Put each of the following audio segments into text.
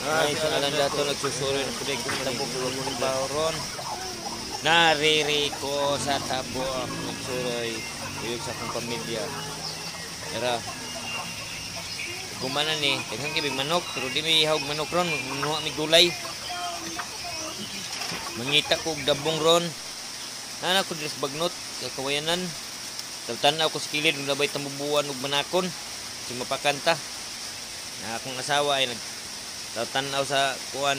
Ay, sa alam dato nagsusuri ng kuday kong tabok ng bawron. Nariri ko sa tabok nagsuroy. Iyog sa akong pamilya. Tara. Kumanan ni, daghang kibig manok, pero di may ihawg manok ron, nuha mi gulay. Mangita ko og dabong ron. Nana ko dres bagnot sa kawayanan. Tanaw ko sa kilid ng labay tambubuan ug manakon. Si mapakanta. Na akong asawa ay nagtanaw sa kuan.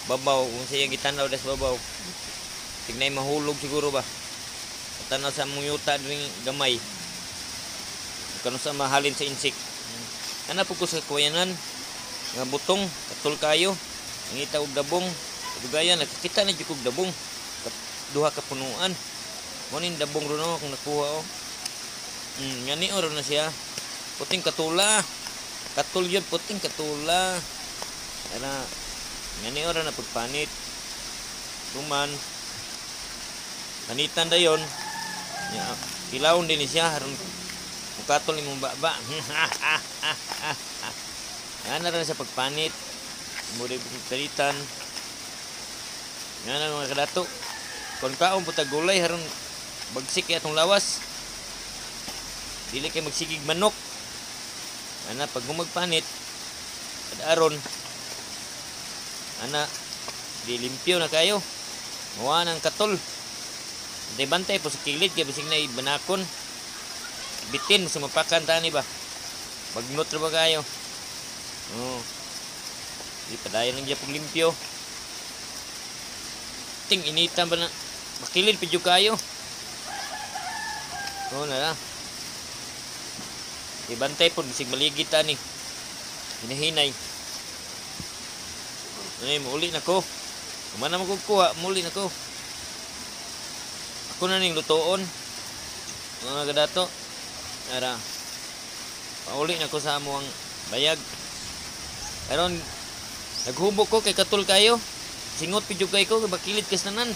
Babaw, kung siya gitanaw des babaw. Tignay mahulog siguro ba. Tanaw sa mong yuta dring gamay. Kano sa mahalin sa insik. Ana po ko sa kawayanan. Nga butong, katul kayo. Ngita og dabong. Dugayan, nakikita na jud og dabong. Duha ka punuan. Mo ning dabong ron akong nakuha oh. Ngani oro na siya. Puting katula. Katul yun, puting katula. Ana ngani oro na pagpanit. Tuman. Panitan dayon. Ya, ilawon din siya haron katol imong baba. Ana ra sa pagpanit. Mudi pagpalitan. Ngana mga kadato. Kon kaon puta gulay haron bagsik atong lawas. Dili kay magsigig manok. Ana pag magpanit aron ana di limpyo na kayo. Mawa nang katol. Di bantay po sa kilid kay bisig na ibanakon. Bitin sa mapakan tani ba. Magnot ra ba kayo? Oh. Di padayon lang gyapon limpyo. Ting initan ba na makilid pidyo kayo. Oh na lang. Ibantay po, bisig maligit ani. Hinahinay. Ay, muli na ko. Kumana magkukuha, muli na ko. Ako na ning lutoon. Mga kadato. Ara. Pauli na ko sa amuang bayag. Karon naghubok ko kay katul kayo. Singot pidyo kay ko, bakilid kas nanan.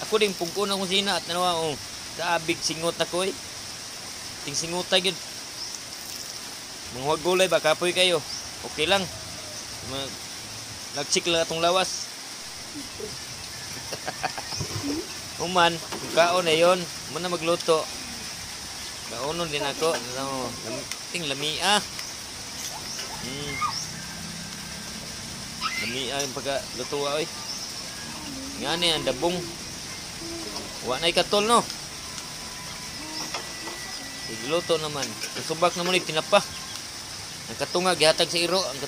Ako din pugkon akong sina at nawa oh. Kaabig singot ako eh. Ting singota gyud. Mga gulay ba kapoy kayo? Okay lang. Nagsik lang atong lawas. Uman, kaon na yon. Muna magluto. Kaonon din ako. Ting lamia. Lamia yung pagkaluto oy. Nga ni ang dabong. Wa na'y katol no. Igluto naman. Subak naman yung tinapa. Ang katunga gihatag sa iro ang